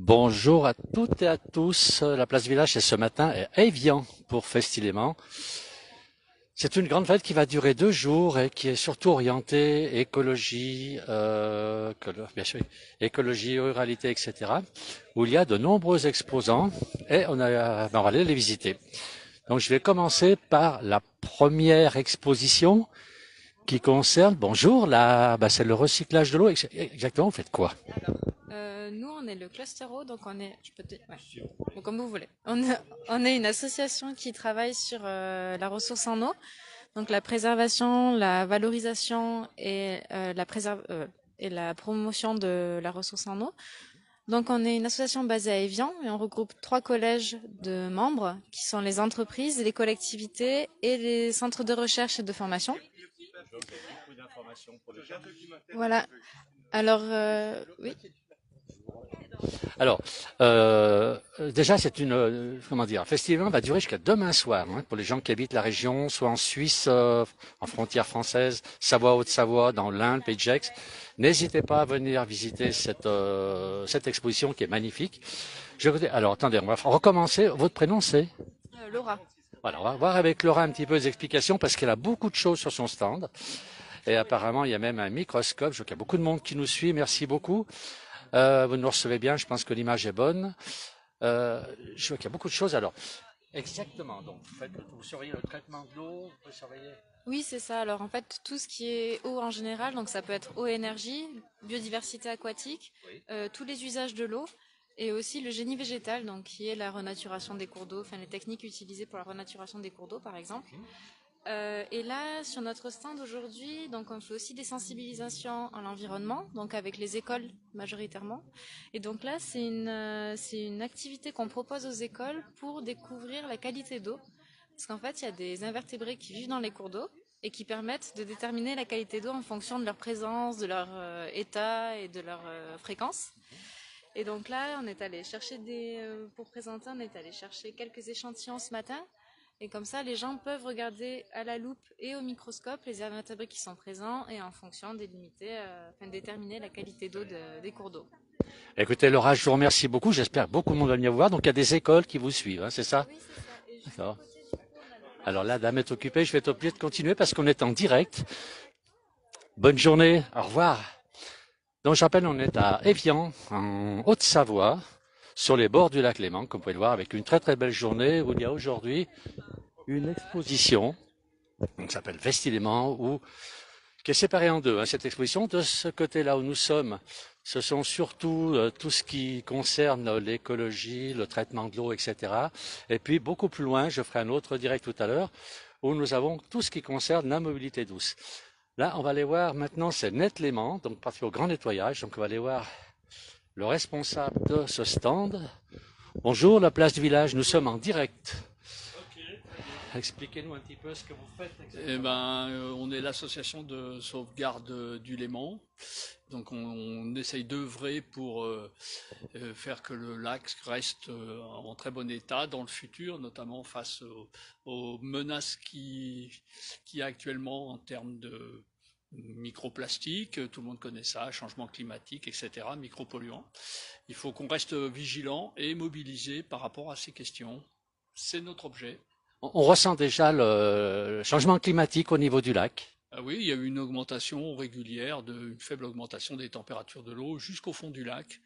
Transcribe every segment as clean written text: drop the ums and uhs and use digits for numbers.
Bonjour à toutes et à tous. La place Village, c'est ce matin est Évian pour Festilément. C'est une grande fête qui va durer 2 jours et qui est surtout orientée écologie, bien sûr, écologie, ruralité, etc. Où il y a de nombreux exposants et on va aller les visiter. Donc je vais commencer par la première exposition qui concerne, bonjour, c'est le recyclage de l'eau. Exactement, vous faites quoi? Nous, on est le Cluster Eau, donc ouais. Donc, comme vous voulez. On est une association qui travaille sur la ressource en eau, donc la préservation, la valorisation et la promotion de la ressource en eau. Donc, on est une association basée à Évian et on regroupe 3 collèges de membres qui sont les entreprises, les collectivités et les centres de recherche et de formation. Voilà. Alors, oui. Alors, déjà, c'est comment dire, un festival va durer jusqu'à demain soir, hein, pour les gens qui habitent la région, soit en Suisse, en frontière française, Savoie, Haute-Savoie, dans l'Ain, le Pays de Gex. N'hésitez pas à venir visiter cette exposition qui est magnifique. Alors, attendez, on va recommencer. Votre prénom, c'est? Laura. Voilà, on va voir avec Laura un petit peu les explications parce qu'elle a beaucoup de choses sur son stand. Et apparemment, il y a même un microscope. Je vois qu'il y a beaucoup de monde qui nous suit. Merci beaucoup. Vous nous recevez bien, je pense que l'image est bonne. Je vois qu'il y a beaucoup de choses. Alors, exactement. Donc, vous surveillez le traitement de l'eau, vous pouvez surveiller. Oui, c'est ça. Alors en fait, tout ce qui est eau en général, donc ça peut être eau et énergie, biodiversité aquatique, Oui. tous les usages de l'eau et aussi le génie végétal, donc qui est la renaturation des cours d'eau, enfin les techniques utilisées pour la renaturation des cours d'eau par exemple. Et là, sur notre stand aujourd'hui, donc on fait aussi des sensibilisations à l'environnement, donc avec les écoles majoritairement. Et donc là, c'est une activité qu'on propose aux écoles pour découvrir la qualité d'eau. Parce qu'en fait, il y a des invertébrés qui vivent dans les cours d'eau et qui permettent de déterminer la qualité d'eau en fonction de leur présence, de leur état et de leur fréquence. Et donc là, pour présenter, on est allé chercher quelques échantillons ce matin. Et comme ça, les gens peuvent regarder à la loupe et au microscope les invertébrés qui sont présents et en fonction déterminer la qualité d'eau des cours d'eau. Écoutez, Laura, je vous remercie beaucoup. J'espère que beaucoup de monde va venir vous voir. Donc, il y a des écoles qui vous suivent, hein, c'est ça? Oui, c'est ça. Et juste à D'accord. côté, du coup, on a le Alors là, lac. dame est occupée. Je vais être obligé de continuer parce qu'on est en direct. Bonne journée. Au revoir. Donc, je rappelle, on est à Évian, en Haute-Savoie, sur les bords du lac Léman, comme vous pouvez le voir, avec une très très belle journée où il y a aujourd'hui une exposition, qui s'appelle Vestilément, qui est séparée en deux, hein, cette exposition. De ce côté-là où nous sommes, ce sont surtout tout ce qui concerne l'écologie, le traitement de l'eau, etc. Et puis beaucoup plus loin, je ferai un autre direct tout à l'heure, où nous avons tout ce qui concerne la mobilité douce. Là, on va aller voir maintenant, c'est Net Léman, donc parti au grand nettoyage. Donc on va aller voir le responsable de ce stand. Bonjour, la place du village, nous sommes en direct. Expliquez-nous un petit peu ce que vous faites exactement. On est l'association de sauvegarde du Léman. Donc on essaye d'œuvrer pour faire que le lac reste en très bon état dans le futur, notamment face aux menaces qui y a actuellement en termes de microplastiques. Tout le monde connaît ça, changement climatique, etc., micropolluants. Il faut qu'on reste vigilant et mobilisé par rapport à ces questions. C'est notre objet. On ressent déjà le changement climatique au niveau du lac. Ah oui, il y a eu une augmentation régulière, une faible augmentation des températures de l'eau jusqu'au fond du lac,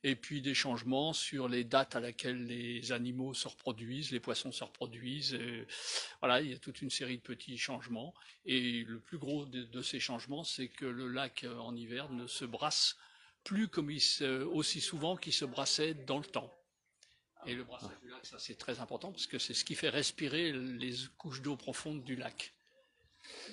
et puis des changements sur les dates à laquelle les animaux se reproduisent, les poissons se reproduisent. Voilà, il y a toute une série de petits changements, et le plus gros de ces changements, c'est que le lac en hiver ne se brasse plus aussi souvent qu'il se brassait dans le temps. Et le brassage du lac, ça c'est très important parce que c'est ce qui fait respirer les couches d'eau profondes du lac.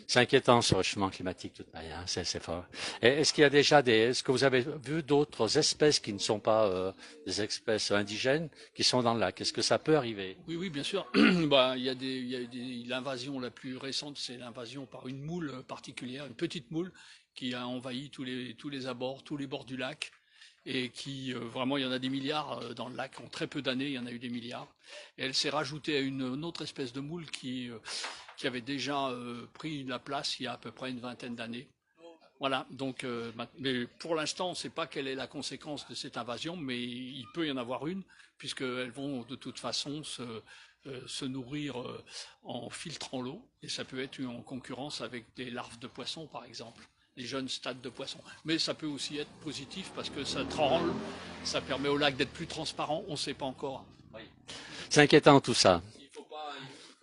C'est inquiétant ce changement climatique, de toute manière, c'est fort. Est-ce qu'il y a est-ce que vous avez vu d'autres espèces qui ne sont pas des espèces indigènes qui sont dans le lac? Est-ce que ça peut arriver? Oui, oui, bien sûr. L'invasion la plus récente, c'est l'invasion par une moule particulière, une petite moule qui a envahi tous les abords, tous les bords du lac et qui vraiment il y en a des milliards dans le lac en très peu d'années, il y en a eu des milliards. Et elle s'est rajoutée à une autre espèce de moule qui avait déjà pris la place il y a à peu près une vingtaine d'années. Voilà, donc, mais pour l'instant, on ne sait pas quelle est la conséquence de cette invasion, mais il peut y en avoir une, puisqu'elles vont de toute façon se nourrir en filtrant l'eau, et ça peut être en concurrence avec des larves de poissons, par exemple, les jeunes stades de poissons. Mais ça peut aussi être positif, parce que ça permet au lac d'être plus transparent, on ne sait pas encore. Oui. C'est inquiétant tout ça. Il ne faut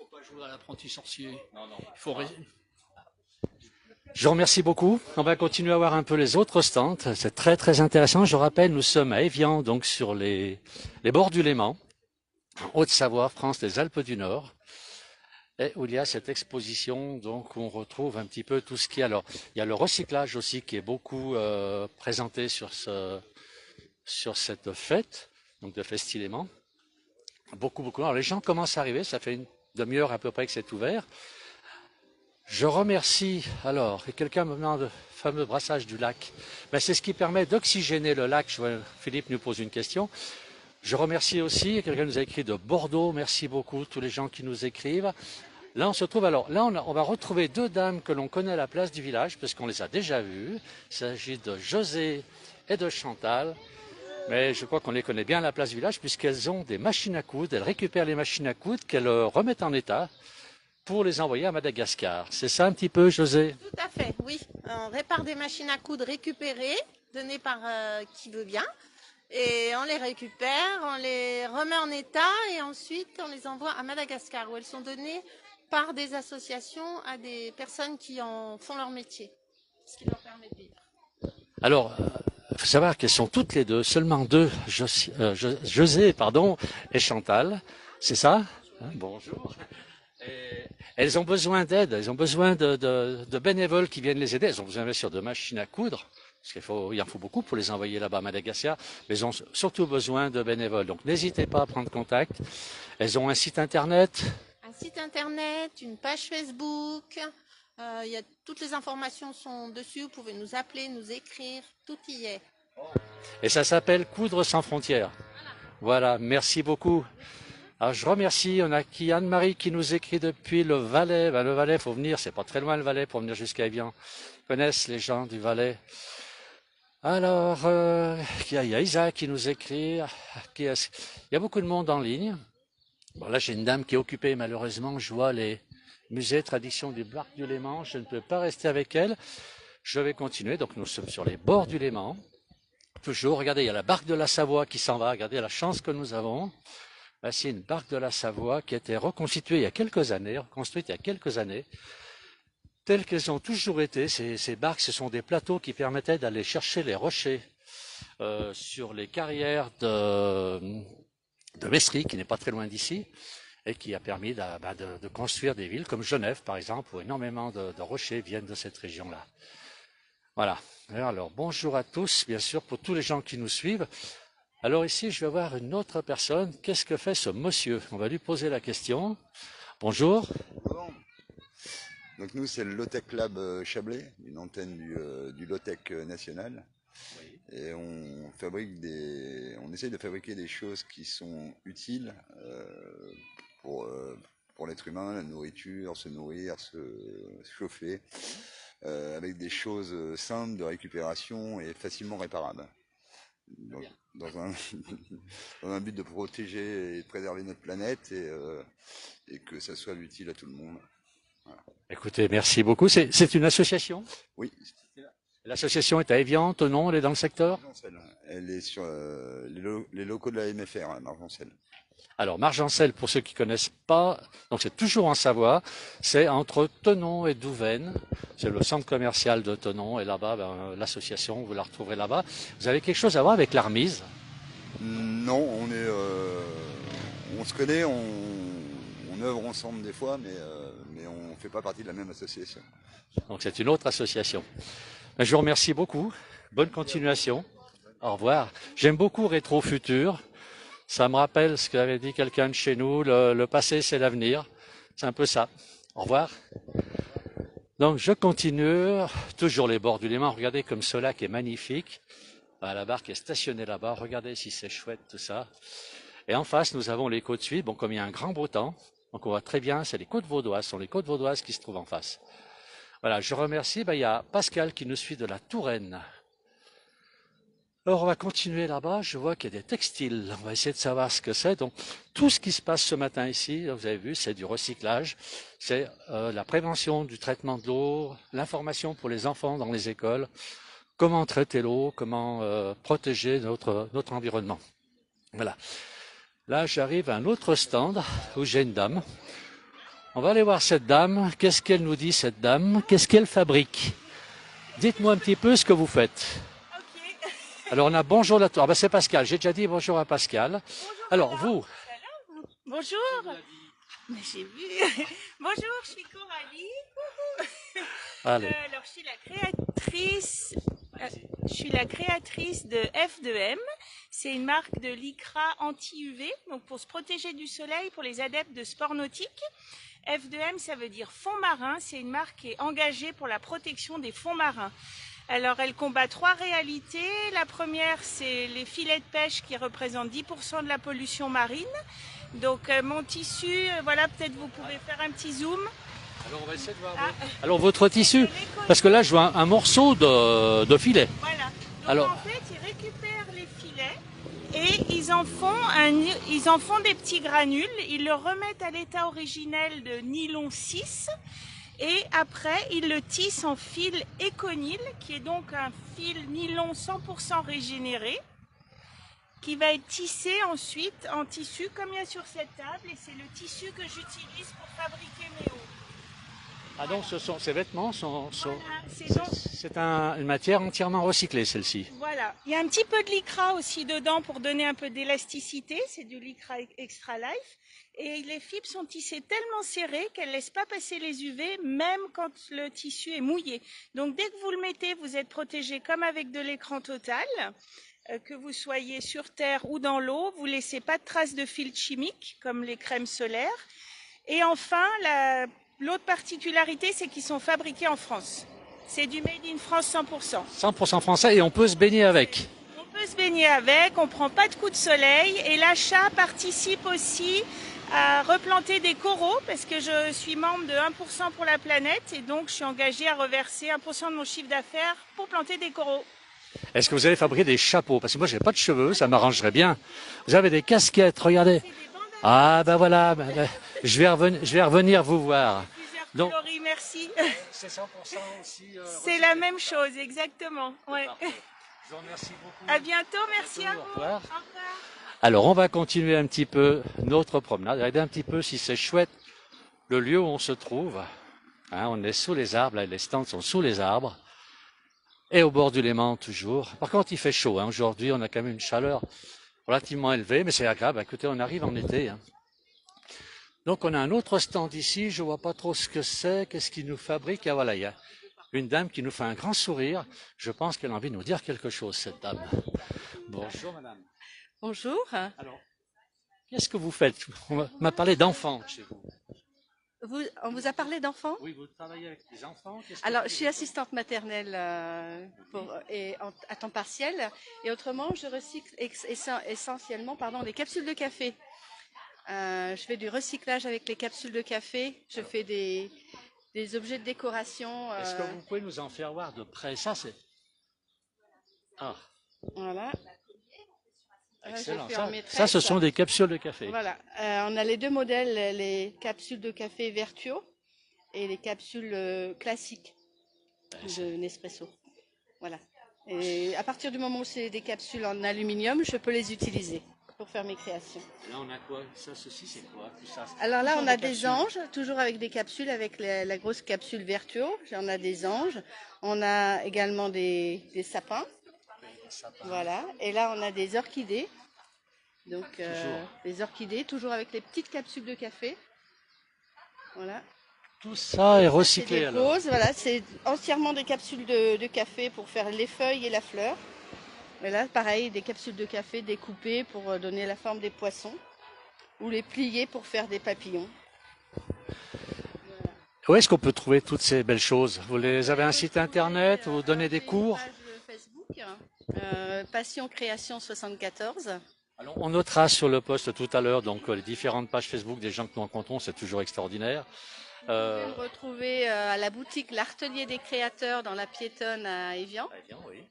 pas jouer à l'apprenti sorcier. Non, non. Il faut Je vous remercie beaucoup. On va continuer à voir un peu les autres stands. C'est très très intéressant. Je rappelle, nous sommes à Évian, donc sur les bords du Léman, en Haute-Savoie, France des Alpes du Nord, et où il y a cette exposition, donc on retrouve un petit peu tout ce qui est. Alors, il y a le recyclage aussi qui est beaucoup présenté sur cette fête, donc de Festiléman. Beaucoup. Alors les gens commencent à arriver. Ça fait une demi-heure à peu près que c'est ouvert. Je remercie, alors, quelqu'un me demande le fameux brassage du lac. Ben, c'est ce qui permet d'oxygéner le lac. Je vois, Philippe nous pose une question. Je remercie aussi, quelqu'un nous a écrit de Bordeaux, merci beaucoup, tous les gens qui nous écrivent. Là, on se trouve, alors, là, on va retrouver deux dames que l'on connaît à la place du village, parce qu'on les a déjà vues. Il s'agit de José et de Chantal. Mais je crois qu'on les connaît bien à la place du village, puisqu'elles ont des machines à coudre. Elles récupèrent les machines à coudre qu'elles remettent en état pour les envoyer à Madagascar. C'est ça un petit peu, José? Tout à fait, oui. On répare des machines à coudre récupérées, données par qui veut bien. Et on les récupère, on les remet en état et ensuite on les envoie à Madagascar où elles sont données par des associations à des personnes qui en font leur métier, ce qui leur permet de vivre. Alors, il faut savoir qu'elles sont toutes les deux, seulement deux, José et Chantal. C'est ça? Bonjour. Et elles ont besoin d'aide, elles ont besoin de bénévoles qui viennent les aider. Elles ont besoin bien sûr de machines à coudre, parce il en faut beaucoup pour les envoyer là-bas à Madagascar, mais elles ont surtout besoin de bénévoles. Donc n'hésitez pas à prendre contact. Elles ont un site internet. Un site internet, une page Facebook, toutes les informations sont dessus, vous pouvez nous appeler, nous écrire, tout y est. Et ça s'appelle Coudre sans frontières. Voilà, merci beaucoup. Alors je remercie, on a qui Anne-Marie qui nous écrit depuis le Valais. Ben, le Valais, faut venir, c'est pas très loin le Valais pour venir jusqu'à Évian. Ils connaissent les gens du Valais. Alors, il y a Isaac qui nous écrit. Il y a beaucoup de monde en ligne. Bon là j'ai une dame qui est occupée, malheureusement, je vois les musées tradition du Barque du Léman. Je ne peux pas rester avec elle. Je vais continuer. Donc nous sommes sur les bords du Léman. Toujours, regardez, il y a la barque de la Savoie qui s'en va. Regardez la chance que nous avons. Voici une barque de la Savoie qui a été reconstituée il y a quelques années, telles qu'elles ont toujours été. Ces barques, ce sont des plateaux qui permettaient d'aller chercher les rochers sur les carrières de Mestry, qui n'est pas très loin d'ici, et qui a permis de construire des villes comme Genève, par exemple, où énormément de rochers viennent de cette région-là. Voilà. Alors, bonjour à tous, bien sûr, pour tous les gens qui nous suivent. Alors ici, je vais voir une autre personne. Qu'est-ce que fait ce monsieur? On va lui poser la question. Bonjour. Bonjour. Donc nous, c'est le Low-Tech Lab Chablais, une antenne du Low-Tech national. Oui. Et on essaye de fabriquer des choses qui sont utiles pour l'être humain, la nourriture, se nourrir, se chauffer, avec des choses simples de récupération et facilement réparables. Donc, dans un but de protéger et de préserver notre planète et que ça soit utile à tout le monde. Voilà. Écoutez, merci beaucoup. C'est une association? Oui. L'association est à Évian, Thonon, elle est dans le secteur? Elle est sur les locaux de la MFR à Margencel. Alors, Margencel, pour ceux qui ne connaissent pas, donc c'est toujours en Savoie, c'est entre Thonon et Douvaine. C'est le centre commercial de Thonon, et là-bas, l'association, vous la retrouverez là-bas. Vous avez quelque chose à voir avec l'Armise? Non, on se connaît, on œuvre ensemble des fois, mais on ne fait pas partie de la même association. Donc c'est une autre association. Je vous remercie beaucoup. Bonne continuation. Au revoir. J'aime beaucoup Rétro Futur. Ça me rappelle ce qu'avait dit quelqu'un de chez nous, le passé c'est l'avenir. C'est un peu ça. Au revoir. Donc je continue, toujours les bords du Léman. Regardez comme ce lac est magnifique. La barque est stationnée là-bas. Regardez si c'est chouette tout ça. Et en face, nous avons les côtes suisses. Bon, comme il y a un grand beau temps, donc on voit très bien, c'est les côtes vaudoises. Ce sont les côtes vaudoises qui se trouvent en face. Voilà, je remercie. Ben, il y a Pascal qui nous suit de la Touraine. Alors, on va continuer là-bas. Je vois qu'il y a des textiles. On va essayer de savoir ce que c'est. Donc, tout ce qui se passe ce matin ici, vous avez vu, c'est du recyclage. C'est la prévention du traitement de l'eau, l'information pour les enfants dans les écoles, comment traiter l'eau, comment protéger notre environnement. Voilà. Là, j'arrive à un autre stand où j'ai une dame. On va aller voir cette dame. Qu'est-ce qu'elle nous dit, cette dame? Qu'est-ce qu'elle fabrique? Dites-moi un petit peu ce que vous faites. Alors, on a bonjour la tour. Ben, c'est Pascal. J'ai déjà dit bonjour à Pascal. Bonjour, Alors, madame. vous. Bonjour. Mais j'ai vu. Bonjour, je suis Coralie. Allez. Alors, je suis la créatrice de F2M. C'est une marque de lycra anti-UV, donc pour se protéger du soleil pour les adeptes de sport nautique. F2M, ça veut dire fond marin. C'est une marque qui est engagée pour la protection des fonds marins. Alors, elle combat 3 réalités. La première, c'est les filets de pêche qui représentent 10% de la pollution marine. Donc, mon tissu, voilà, peut-être vous pouvez faire un petit zoom. Alors, on va essayer de voir. Alors, votre tissu, parce que là, je vois un morceau de filet. Voilà. Donc, Alors, en fait, ils récupèrent les filets et ils en font des petits granules. Ils le remettent à l'état originel de nylon 6. Et après, ils le tissent en fil Econil, qui est donc un fil nylon 100% régénéré, qui va être tissé ensuite en tissu comme il y a sur cette table. Et c'est le tissu que j'utilise pour fabriquer mes hauts. ah donc, ces vêtements sont Voilà, c'est une matière entièrement recyclée, celle-ci. voilà. Il y a un petit peu de lycra aussi dedans pour donner un peu d'élasticité. C'est du lycra extra life. Et les fibres sont tissées tellement serrées qu'elles ne laissent pas passer les UV, même quand le tissu est mouillé. Donc, dès que vous le mettez, vous êtes protégé comme avec de l'écran total. Que vous soyez sur terre ou dans l'eau, vous ne laissez pas de traces de filtres chimiques, comme les crèmes solaires. Et enfin, l'autre particularité, c'est qu'ils sont fabriqués en France. C'est du Made in France 100%. 100% français et on peut se baigner avec. On peut se baigner avec, on ne prend pas de coups de soleil. Et l'achat participe aussi à replanter des coraux parce que je suis membre de 1% pour la planète et donc je suis engagée à reverser 1% de mon chiffre d'affaires pour planter des coraux. Est-ce que vous allez fabriquer des chapeaux? Parce que moi, j'ai pas de cheveux, ça m'arrangerait bien. Vous avez des casquettes, regardez. Ah, ben voilà, je vais revenir vous voir. Donc, coloris, merci. C'est 100% aussi. C'est la même chose, exactement. Ouais. Je vous remercie beaucoup. À bientôt, merci à vous. Au revoir. Au revoir. Alors, on va continuer un petit peu notre promenade. Regardez un petit peu si c'est chouette le lieu où on se trouve. Hein, on est sous les arbres, là, les stands sont sous les arbres. Et au bord du Léman, toujours. Par contre, il fait chaud. Hein. Aujourd'hui, on a quand même une chaleur relativement élevée, mais c'est agréable. Écoutez, on arrive en été. Hein. Donc, on a un autre stand ici. Je vois pas trop ce que c'est. Qu'est-ce qu'il nous fabrique? Ah, voilà, il y a une dame qui nous fait un grand sourire. Je pense qu'elle a envie de nous dire quelque chose, cette dame. Bonjour, madame. Bonjour. Alors, qu'est-ce que vous faites? On m'a parlé d'enfants chez vous. On vous a parlé d'enfants? Oui, vous travaillez avec des enfants. Alors, je suis assistante maternelle à temps partiel. Et autrement, je recycle essentiellement les capsules de café. Je fais du recyclage avec les capsules de café. Je fais des objets de décoration. Est-ce que vous pouvez nous en faire voir de près? Ça, c'est... Ah. Voilà. Excellent. Ça, ce sont des capsules de café. Voilà. On a les deux modèles, les capsules de café Vertuo et les capsules classiques de Nespresso. Voilà. Et à partir du moment où c'est des capsules en aluminium, je peux les utiliser pour faire mes créations. Et là, on a quoi? Ceci, c'est quoi? Tout ça, alors là, on a des anges, toujours avec des capsules, avec la grosse capsule Vertuo. On a des anges. On a également des sapins. Voilà, et là on a des orchidées, donc les orchidées toujours avec les petites capsules de café. Voilà. Tout ça est recyclé alors. Roses, voilà, c'est entièrement des capsules de café pour faire les feuilles et la fleur. Et là, pareil, des capsules de café découpées pour donner la forme des poissons ou les plier pour faire des papillons. Voilà. Où est-ce qu'on peut trouver toutes ces belles choses? Vous avez un site internet, vous donnez des cours? Passion Création 74. Alors, on notera sur le post tout à l'heure donc les différentes pages Facebook des gens que nous rencontrons, c'est toujours extraordinaire. Vous pouvez me retrouver à la boutique L'Artelier des Créateurs dans la Piétonne à Évian. Oui.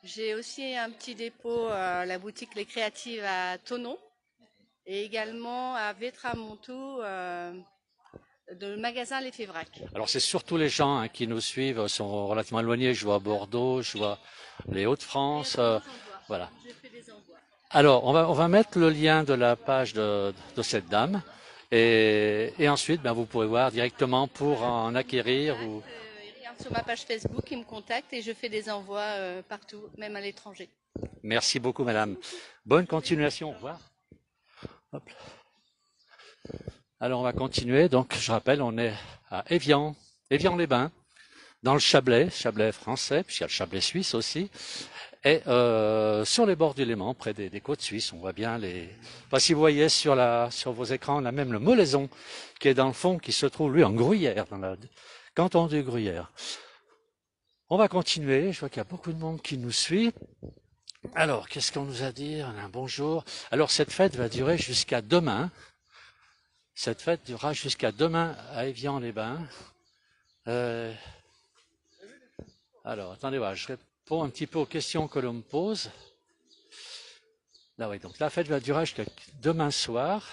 J'ai aussi un petit dépôt à la boutique Les Créatives à Thonon et également à Vétramontou, le magasin Les Févrac. Alors c'est surtout les gens hein, qui nous suivent sont relativement éloignés. Je vois Bordeaux, je vois les Hauts-de-France. Voilà. J'ai fait des envois. Alors on va mettre le lien de la page de cette dame et ensuite ben, vous pourrez voir directement pour en acquérir. Ou... Ils regardent sur ma page Facebook, ils me contactent et je fais des envois partout, même à l'étranger. Merci beaucoup madame. Bonne continuation. Au revoir. Hop. Alors on va continuer. Donc je rappelle, on est à Évian, Évian-les-Bains, dans le Chablais, Chablais français, puisqu'il y a le Chablais suisse aussi, et sur les bords du Léman, près des côtes suisses. On voit bien les. Enfin, si vous voyez sur vos écrans, là même le Molaison qui est dans le fond, qui se trouve lui en Gruyère, dans le canton du Gruyère. On va continuer. Je vois qu'il y a beaucoup de monde qui nous suit. Alors, qu'est-ce qu'on nous a dit? Un bonjour. Alors cette fête va durer jusqu'à demain. Cette fête durera jusqu'à demain à Évian-les-Bains. Alors, attendez, voilà, je réponds un petit peu aux questions que l'on me pose. Là, oui, donc la fête va durer jusqu'à demain soir.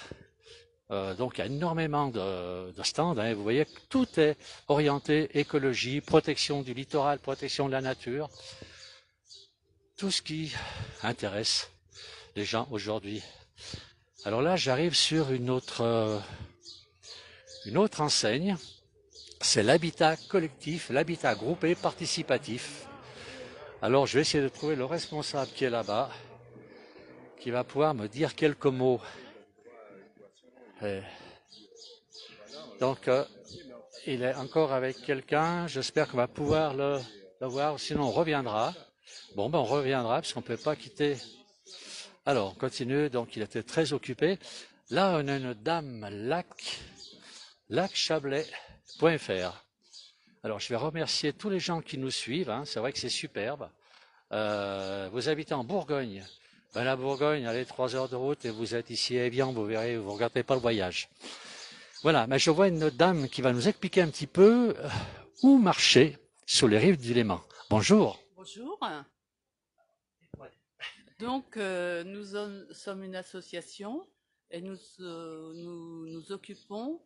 Donc, il y a énormément de stands. Hein, vous voyez que tout est orienté écologie, protection du littoral, protection de la nature. Tout ce qui intéresse les gens aujourd'hui. Alors là, j'arrive sur une autre enseigne, c'est l'habitat collectif, l'habitat groupé participatif. Alors je vais essayer de trouver le responsable qui est là-bas, qui va pouvoir me dire quelques mots. Donc il est encore avec quelqu'un, j'espère qu'on va pouvoir le voir, sinon on reviendra. Bon ben on reviendra parce qu'on ne peut pas quitter. Alors on continue, donc il était très occupé. Là on a une dame lacchablais.fr. Alors, je vais remercier tous les gens qui nous suivent. Hein. C'est vrai que c'est superbe. Vous habitez en Bourgogne. Ben, la Bourgogne, allez 3 heures de route et vous êtes ici à Évian, vous verrez, vous ne regardez pas le voyage. Voilà, mais je vois une dame qui va nous expliquer un petit peu où marcher sur les rives du Léman. Bonjour. Bonjour. Donc, nous sommes une association et nous nous occupons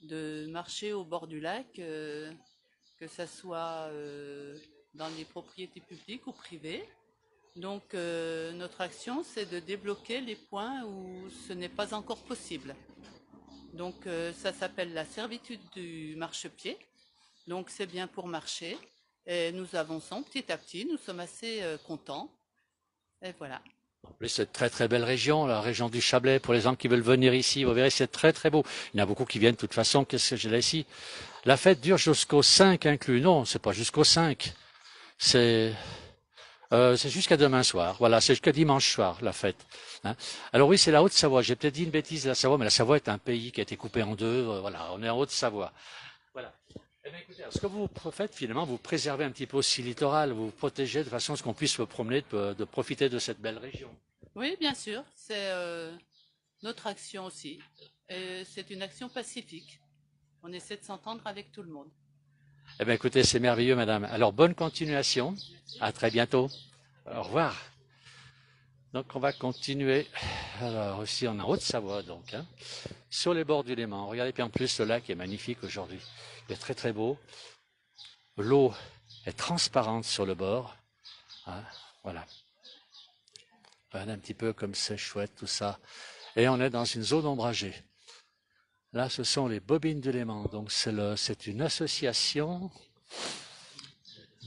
de marcher au bord du lac, que ce soit dans les propriétés publiques ou privées. Donc notre action, c'est de débloquer les points où ce n'est pas encore possible. Donc ça s'appelle la servitude du marchepied. Donc c'est bien pour marcher. Et nous avançons petit à petit, nous sommes assez contents. Et voilà. C'est une très très belle région, la région du Chablais. Pour les gens qui veulent venir ici, vous verrez, c'est très très beau. Il y en a beaucoup qui viennent de toute façon. Qu'est-ce que j'ai là ici? La fête dure jusqu'au 5 inclus. Non, c'est pas jusqu'au 5. C'est jusqu'à demain soir. Voilà, c'est jusqu'à dimanche soir, la fête. Hein. Alors oui, c'est la Haute-Savoie. J'ai peut-être dit une bêtise, la Savoie, mais la Savoie est un pays qui a été coupé en deux. Voilà, on est en Haute-Savoie. Voilà. Eh bien, écoutez, ce que vous faites, finalement, vous préservez un petit peu aussi le littoral, vous protégez de façon à ce qu'on puisse se promener, de profiter de cette belle région. Oui, bien sûr, c'est notre action aussi. C'est une action pacifique. On essaie de s'entendre avec tout le monde. Eh bien, écoutez, c'est merveilleux, madame. Alors, bonne continuation. À très bientôt. Au revoir. Donc, on va continuer. Alors, aussi, on est en Haute-Savoie, donc, hein, sur les bords du Léman. Regardez, puis en plus, le lac est magnifique aujourd'hui. Il est très, très beau. L'eau est transparente sur le bord. Hein, voilà. Regardez un petit peu comme c'est chouette, tout ça. Et on est dans une zone ombragée. Là, ce sont les Bobines du Léman. Donc, c'est une association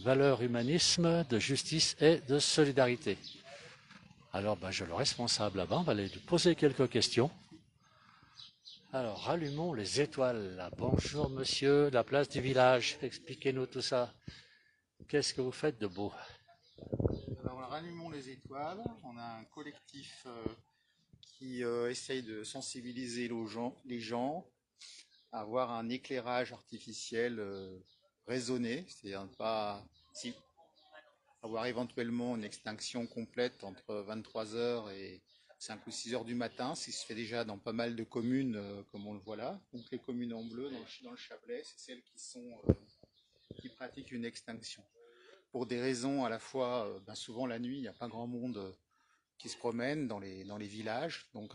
valeurs, humanisme, de justice et de solidarité. Alors, j'ai le responsable là-bas. On va aller lui poser quelques questions. Alors, rallumons les étoiles. Là. Bonjour, monsieur, la place du village. Expliquez-nous tout ça. Qu'est-ce que vous faites de beau? Alors, rallumons les étoiles. On a un collectif qui essaye de sensibiliser les gens à avoir un éclairage artificiel raisonné, c'est-à-dire pas avoir éventuellement une extinction complète entre 23h et 5 ou 6 heures du matin, ce qui se fait déjà dans pas mal de communes, comme on le voit là. Donc les communes en bleu dans le Chablais, c'est celles qui pratiquent une extinction. Pour des raisons à la fois, souvent la nuit, il n'y a pas grand monde qui se promène dans les villages, donc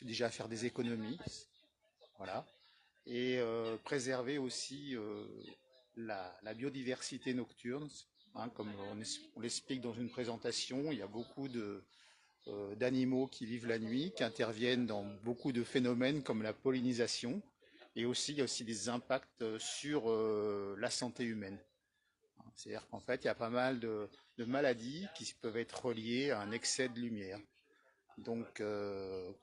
déjà faire des économies, voilà, et préserver aussi la biodiversité nocturne. Hein, comme on l'explique dans une présentation, il y a beaucoup d'animaux qui vivent la nuit, qui interviennent dans beaucoup de phénomènes comme la pollinisation, et aussi il y a aussi des impacts sur la santé humaine. C'est-à-dire qu'en fait, il y a pas mal de maladies qui peuvent être reliées à un excès de lumière. Donc,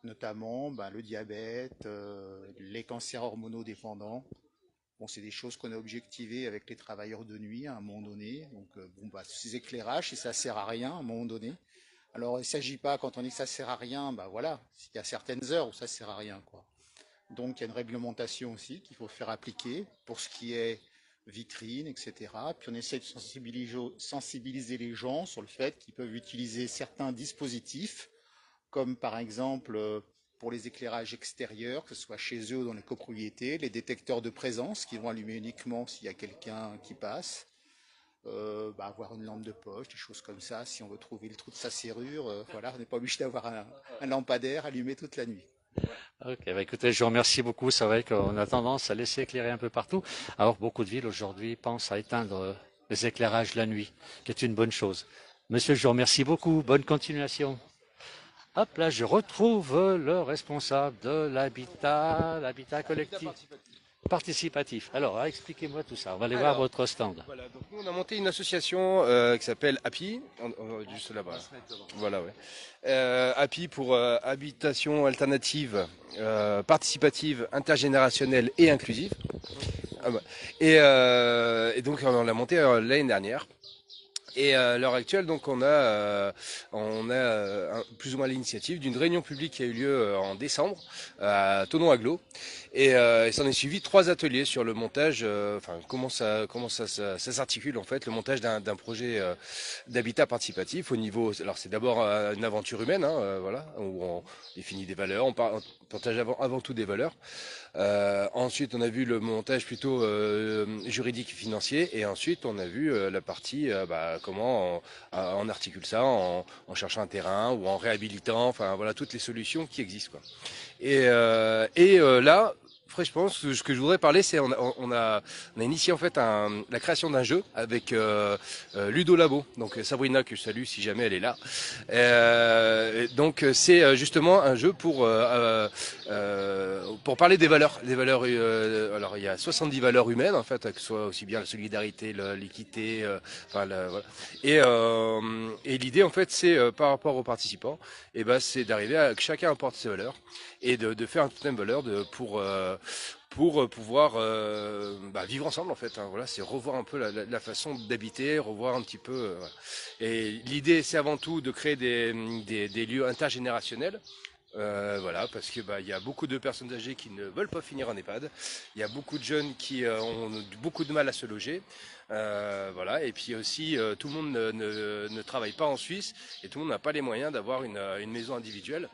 notamment le diabète, les cancers hormonodépendants. Bon, c'est des choses qu'on a objectivées avec les travailleurs de nuit à un moment donné. Donc, ces éclairages, si ça sert à rien à un moment donné. Alors, il ne s'agit pas, quand on dit que ça sert à rien, voilà, il y a certaines heures où ça sert à rien, quoi. Donc, il y a une réglementation aussi qu'il faut faire appliquer pour ce qui est vitrine, etc. Puis on essaie de sensibiliser les gens sur le fait qu'ils peuvent utiliser certains dispositifs, comme par exemple pour les éclairages extérieurs, que ce soit chez eux ou dans les copropriétés, les détecteurs de présence qui vont allumer uniquement s'il y a quelqu'un qui passe, avoir une lampe de poche, des choses comme ça, si on veut trouver le trou de sa serrure, voilà, on n'est pas obligé d'avoir un lampadaire allumé toute la nuit. Ok, écoutez, je vous remercie beaucoup. C'est vrai qu'on a tendance à laisser éclairer un peu partout. Alors, beaucoup de villes aujourd'hui pensent à éteindre les éclairages la nuit, qui est une bonne chose. Monsieur, je vous remercie beaucoup. Bonne continuation. Hop là, je retrouve le responsable de l'habitat collectif. Participatif. Alors, expliquez-moi tout ça. On va aller voir votre stand. Voilà, donc nous on a monté une association qui s'appelle Happy, juste là-bas. Voilà, ouais. Happy pour habitation alternative, participative, intergénérationnelle et inclusive. Et donc on l'a monté l'année dernière. Et à l'heure actuelle, donc on a plus ou moins l'initiative d'une réunion publique qui a eu lieu en décembre à Thonon-Aglo. Et s'en est suivi 3 ateliers sur le montage, comment ça s'articule en fait, le montage d'un projet d'habitat participatif au niveau. Alors c'est d'abord une aventure humaine, voilà, où on définit des valeurs, on partage avant tout des valeurs. Ensuite, on a vu le montage plutôt juridique et financier, et ensuite on a vu la partie comment on articule ça en cherchant un terrain ou en réhabilitant, enfin voilà toutes les solutions qui existent, quoi. Et là, après, je pense que ce que je voudrais parler, c'est on a initié en fait la création d'un jeu avec Ludo Labo, donc Sabrina que je salue si jamais elle est là. Donc c'est justement un jeu pour parler des valeurs. Alors il y a 70 valeurs humaines en fait, que ce soit aussi bien la solidarité, l'équité, voilà. Et l'idée en fait, c'est par rapport aux participants, c'est d'arriver à que chacun apporte ses valeurs et de faire un totem valeur pour pouvoir vivre ensemble en fait. Voilà, c'est revoir un peu la façon d'habiter, revoir un petit peu. Voilà. Et l'idée, c'est avant tout de créer des lieux intergénérationnels. Voilà, parce que il y a beaucoup de personnes âgées qui ne veulent pas finir en EHPAD. Il y a beaucoup de jeunes qui ont beaucoup de mal à se loger. Voilà, et puis aussi tout le monde ne travaille pas en Suisse et tout le monde n'a pas les moyens d'avoir une maison individuelle.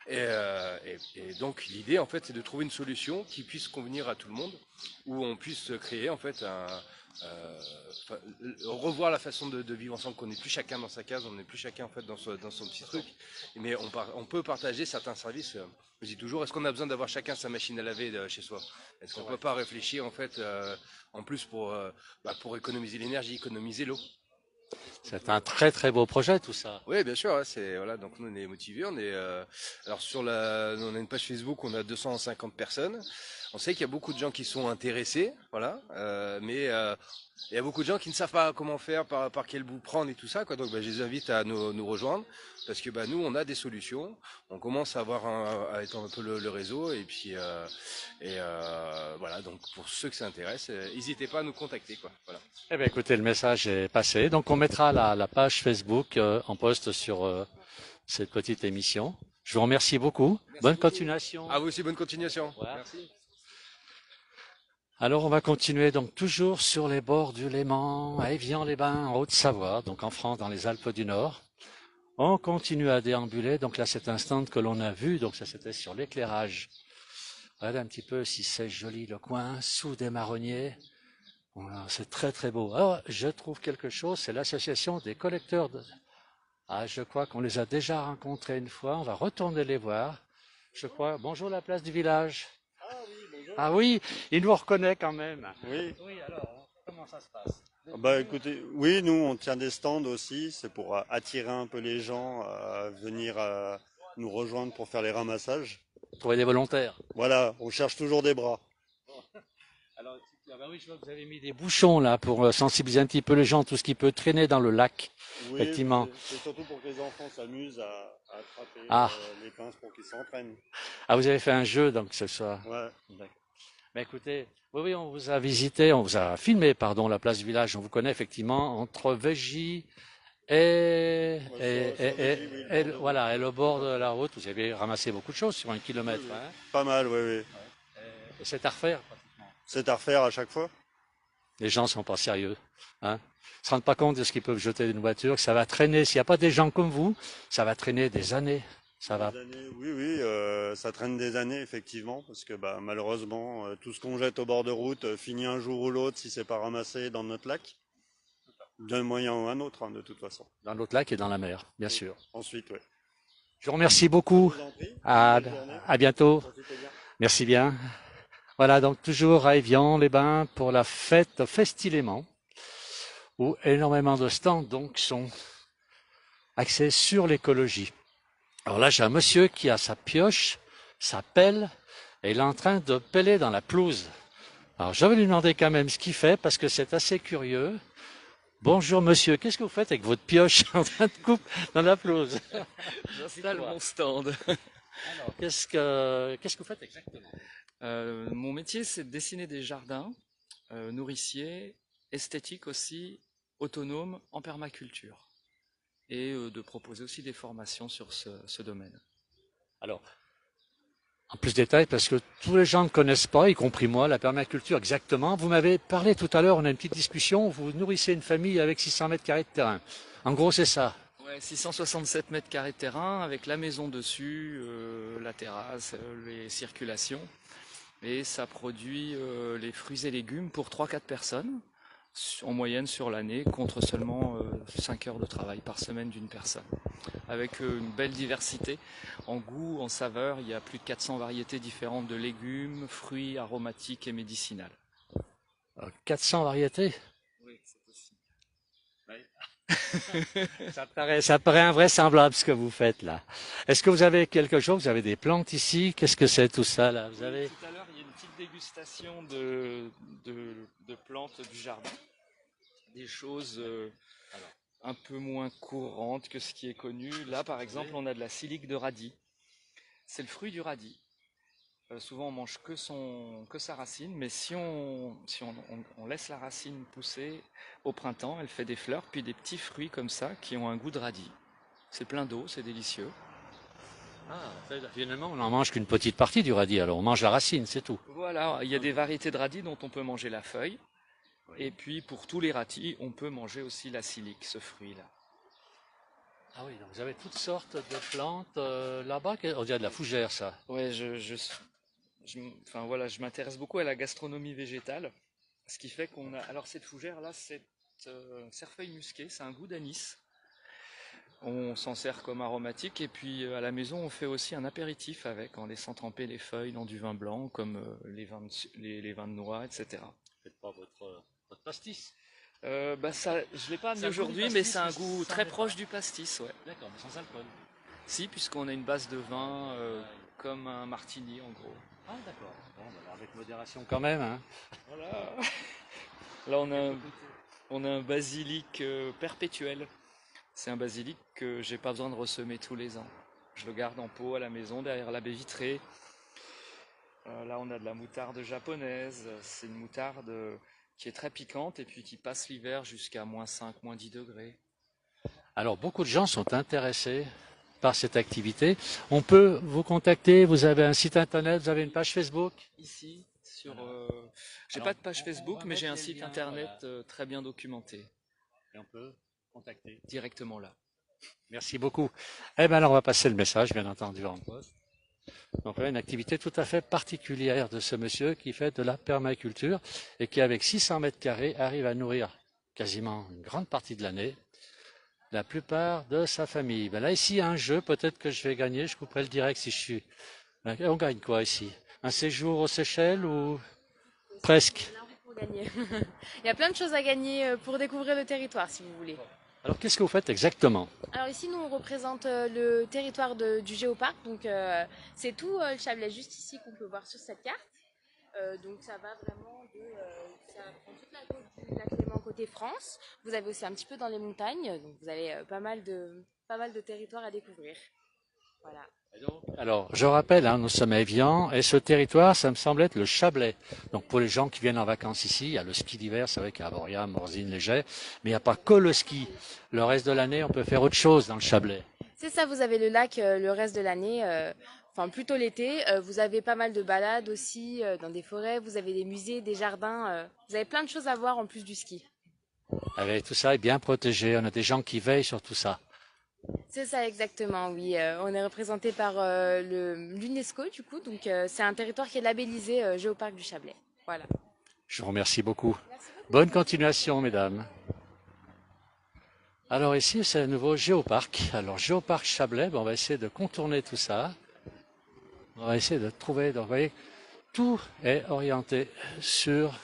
Et donc l'idée en fait c'est de trouver une solution qui puisse convenir à tout le monde, où on puisse créer en fait revoir la façon de vivre ensemble, qu'on n'est plus chacun dans sa case, on n'est plus chacun en fait dans son petit truc, mais on peut partager certains services. Je dis toujours, est-ce qu'on a besoin d'avoir chacun sa machine à laver chez soi? Est-ce qu'on peut pas réfléchir en fait en plus pour économiser l'énergie, économiser l'eau? C'est un très très beau projet tout ça. Oui, bien sûr, voilà, donc nous on est motivés, on a une page Facebook, on a 250 personnes. On sait qu'il y a beaucoup de gens qui sont intéressés, voilà, mais il y a beaucoup de gens qui ne savent pas comment faire, par quel bout prendre et tout ça, quoi. Donc je les invite à nous rejoindre, parce que nous on a des solutions, on commence à à étendre un peu le réseau, et puis voilà, donc pour ceux que ça intéresse, n'hésitez pas à nous contacter, quoi. Voilà. Eh bien écoutez, le message est passé, donc on mettra la page Facebook en post sur cette petite émission. Je vous remercie beaucoup. Bonne continuation. À vous aussi, bonne continuation. Voilà. Merci. Alors on va continuer donc toujours sur les bords du Léman, à Évian-les-Bains, en Haute-Savoie, donc en France, dans les Alpes du Nord. On continue à déambuler. Donc là, c'est un stand que l'on a vu. Donc ça, c'était sur l'éclairage. Regardez un petit peu si c'est joli le coin, sous des marronniers. Voilà, c'est très très beau. Alors, je trouve quelque chose, c'est l'association des collecteurs de... Ah, je crois qu'on les a déjà rencontrés une fois. On va retourner les voir. Je crois. Bonjour la place du village. Ah oui, bonjour. Ah oui, il nous reconnaît quand même. Oui. Oui, alors, comment ça se passe? Bah écoutez, oui, nous on tient des stands aussi, c'est pour attirer un peu les gens à venir nous rejoindre pour faire les ramassages. Trouver des volontaires. Voilà, on cherche toujours des bras. Alors, bah oui, je vois que vous avez mis des bouchons là pour sensibiliser un petit peu les gens, tout ce qui peut traîner dans le lac. Oui, Effectivement. c'est surtout pour que les enfants s'amusent à attraper Ah. les pinces pour qu'ils s'entraînent. Ah, vous avez fait un jeu donc ce soir. Ouais. D'accord. Mais écoutez, oui, on vous a visité, on vous a filmé, pardon, la place du village. On vous connaît effectivement entre Végy et voilà, et le bord de la route. Vous avez ramassé beaucoup de choses sur 1 kilomètre. Oui, oui. Hein. Pas mal, oui, oui. Et c'est à refaire. C'est à refaire à chaque fois. Les gens sont pas sérieux. Hein. Ils se rendent pas compte de ce qu'ils peuvent jeter d'une voiture, que ça va traîner. S'il n'y a pas des gens comme vous, ça va traîner des années. Ça va. Oui, oui, ça traîne des années effectivement, parce que bah, malheureusement, tout ce qu'on jette au bord de route finit un jour ou l'autre si c'est pas ramassé dans notre lac, d'un moyen ou un autre, hein, de toute façon. Dans l'autre lac et dans la mer, bien sûr. Ensuite, oui. Je vous remercie beaucoup. Je vous en prie. À bientôt. Profitez bien. Merci bien. Voilà, donc toujours à Évian-les-Bains pour la fête Festilément, où énormément de stands donc sont axés sur l'écologie. Alors là, j'ai un monsieur qui a sa pioche, sa pelle, et il est en train de peler dans la pelouse. Alors je vais lui demander quand même ce qu'il fait, parce que c'est assez curieux. Bonjour monsieur, qu'est-ce que vous faites avec votre pioche en train de couper dans la pelouse? J'installe mon stand. Alors, qu'est-ce que vous faites exactement? Mon métier, c'est de dessiner des jardins nourriciers, esthétiques aussi, autonomes en permaculture. Et de proposer aussi des formations sur ce domaine. Alors, en plus de détails, parce que tous les gens ne connaissent pas, y compris moi, la permaculture exactement. Vous m'avez parlé tout à l'heure, on a une petite discussion, vous nourrissez une famille avec 600 mètres carrés de terrain. En gros, c'est ça. Ouais, 667 mètres carrés de terrain, avec la maison dessus, la terrasse, les circulations. Et ça produit les fruits et légumes pour 3-4 personnes, en moyenne sur l'année, contre seulement 5 heures de travail par semaine d'une personne. Avec une belle diversité en goût, en saveur, il y a plus de 400 variétés différentes de légumes, fruits, aromatiques et médicinales. 400 variétés? Oui, c'est possible. Ça paraît invraisemblable ce que vous faites là. Est-ce que vous avez quelque chose? Vous avez des plantes ici? Qu'est-ce que c'est tout ça là? Vous avez... Tout à l'heure, il y a une petite dégustation de plantes du jardin. Des choses un peu moins courantes que ce qui est connu. Là, par exemple, on a de la silique de radis. C'est le fruit du radis. Souvent, on mange que sa racine, mais si on laisse la racine pousser au printemps, elle fait des fleurs, puis des petits fruits comme ça qui ont un goût de radis. C'est plein d'eau, c'est délicieux. Ah, finalement, on n'en mange qu'une petite partie du radis, alors on mange la racine, c'est tout. Voilà, il y a des variétés de radis dont on peut manger la feuille. Et puis, pour tous les radis, on peut manger aussi la silique, ce fruit-là. Ah oui, donc vous avez toutes sortes de plantes là-bas. On dirait de la fougère, ça. Ouais, enfin, voilà, je m'intéresse beaucoup à la gastronomie végétale. Ce qui fait qu'on a... Alors, cette fougère-là, c'est cerfeuil musqué, c'est un goût d'anis. On s'en sert comme aromatique. Et puis, à la maison, on fait aussi un apéritif avec, en laissant tremper les feuilles dans du vin blanc, comme les vins de noix, etc. Faites pas votre pastis. Ça, je ne l'ai pas amené aujourd'hui, mais c'est un goût très proche du pastis, ouais. D'accord, mais sans alcool. Si, puisqu'on a une base de vin comme un martini, en gros. Ah, d'accord. Bon, alors avec modération quand même, hein. Voilà. Là, on a un basilic perpétuel. C'est un basilic que j'ai pas besoin de ressemer tous les ans. Je le garde en pot à la maison, derrière la baie vitrée. Là, on a de la moutarde japonaise. C'est une moutarde qui est très piquante et puis qui passe l'hiver jusqu'à -5, -10 degrés. Alors, beaucoup de gens sont intéressés par cette activité. On peut vous contacter, vous avez un site internet, vous avez une page Facebook? Ici, j'ai pas de page Facebook, mais j'ai un site internet très bien documenté. Et on peut contacter directement là. Merci beaucoup. Eh bien, alors, on va passer le message, bien entendu, en poste. Donc, voilà une activité tout à fait particulière de ce monsieur qui fait de la permaculture et qui, avec 600 mètres carrés, arrive à nourrir quasiment une grande partie de l'année la plupart de sa famille. Ben là, ici, un jeu, peut-être que je vais gagner. Je couperai le direct si je suis... On gagne quoi ici? Un séjour aux Seychelles ou presque? Pour gagner. Il y a plein de choses à gagner pour découvrir le territoire, si vous voulez. Alors, qu'est-ce que vous faites exactement? Alors ici, nous, on représente le territoire du Géoparc. Donc, c'est tout le Chablais, juste ici, qu'on peut voir sur cette carte. Donc, ça va vraiment ça prend toute la côte du lac Léman côté France. Vous avez aussi un petit peu dans les montagnes. Donc, vous avez pas mal de territoires à découvrir. Voilà. Alors, je rappelle, nous sommes à Évian et ce territoire, ça me semble être le Chablais. Donc, pour les gens qui viennent en vacances ici, il y a le ski d'hiver, c'est vrai qu'il y a Boria, Morzine, Léger, mais il n'y a pas que le ski. Le reste de l'année, on peut faire autre chose dans le Chablais. C'est ça, vous avez le lac le reste de l'année, enfin plutôt l'été. Vous avez pas mal de balades aussi dans des forêts, vous avez des musées, des jardins, vous avez plein de choses à voir en plus du ski. Avec tout ça est bien protégé, on a des gens qui veillent sur tout ça. C'est ça exactement, oui. On est représenté par l'UNESCO du coup, donc c'est un territoire qui est labellisé Géoparc du Chablais. Voilà. Je vous remercie beaucoup. Bonne continuation, mesdames. Alors ici, c'est un nouveau Géoparc. Alors Géoparc Chablais, on va essayer de contourner tout ça. On va essayer de trouver, donc vous voyez, tout est orienté sur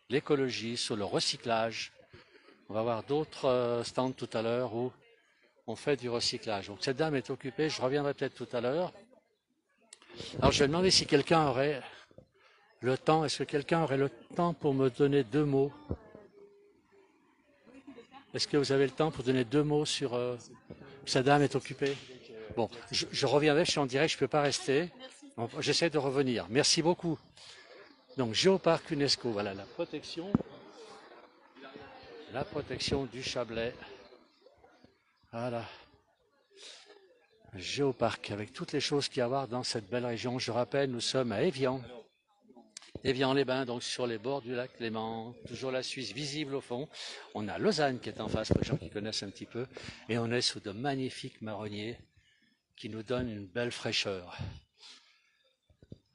l'écologie, sur le recyclage. On va voir d'autres stands tout à l'heure où on fait du recyclage. Donc cette dame est occupée, je reviendrai peut-être tout à l'heure. Alors je vais demander si quelqu'un aurait le temps, est-ce que quelqu'un aurait le temps pour me donner 2 mots? Est-ce que vous avez le temps pour donner 2 mots sur... Cette dame est occupée? Bon, je reviendrai, je suis en direct, je ne peux pas rester. J'essaie de revenir. Merci beaucoup. Donc Géoparc UNESCO, voilà la protection du Chablais. Voilà. Géoparc, avec toutes les choses qu'il y a à voir dans cette belle région. Je rappelle, nous sommes à Évian. Évian-les-Bains, donc sur les bords du lac Léman. Toujours la Suisse visible au fond. On a Lausanne qui est en face, pour les gens qui connaissent un petit peu. Et on est sous de magnifiques marronniers qui nous donnent une belle fraîcheur.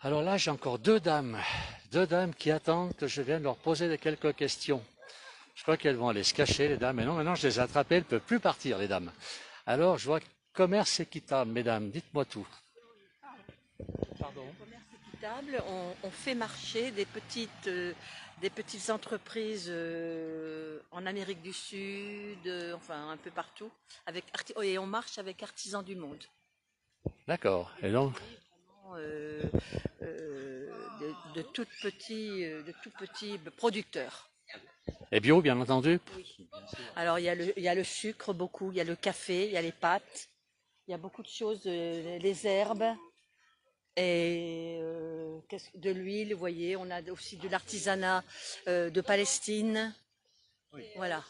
Alors là, j'ai encore 2 dames. 2 dames qui attendent que je vienne leur poser quelques questions. Je crois qu'elles vont aller se cacher, les dames. Mais non, maintenant, je les ai attrapées, elles ne peuvent plus partir, les dames. Alors, je vois commerce équitable, mesdames. Dites-moi tout. Pardon. Commerce équitable, on fait marcher des petites entreprises en Amérique du Sud, enfin un peu partout, et on marche avec Artisans du Monde. D'accord. Et donc de tout petits producteurs. Et bio, bien entendu? Oui. Alors il y a le sucre beaucoup, il y a le café, il y a les pâtes, il y a beaucoup de choses, les herbes et de l'huile, vous voyez, on a aussi de l'artisanat de Palestine. Oui. Voilà,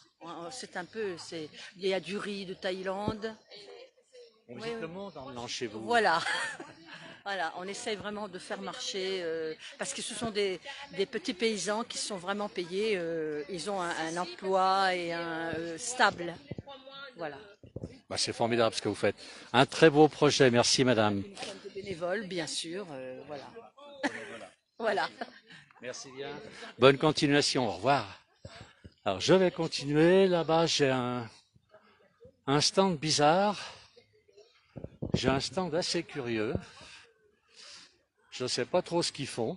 c'est un peu, il y a du riz de Thaïlande. On visite le monde en venant chez vous. Voilà. Voilà, on essaye vraiment de faire marcher, parce que ce sont des petits paysans qui sont vraiment payés, ils ont un emploi et stable. Voilà. Bah, c'est formidable ce que vous faites. Un très beau projet, merci madame. Une somme de bénévoles, bien sûr, voilà. Voilà. Merci bien. Bonne continuation, au revoir. Alors je vais continuer, là-bas j'ai un stand bizarre, j'ai un stand assez curieux. Je ne sais pas trop ce qu'ils font.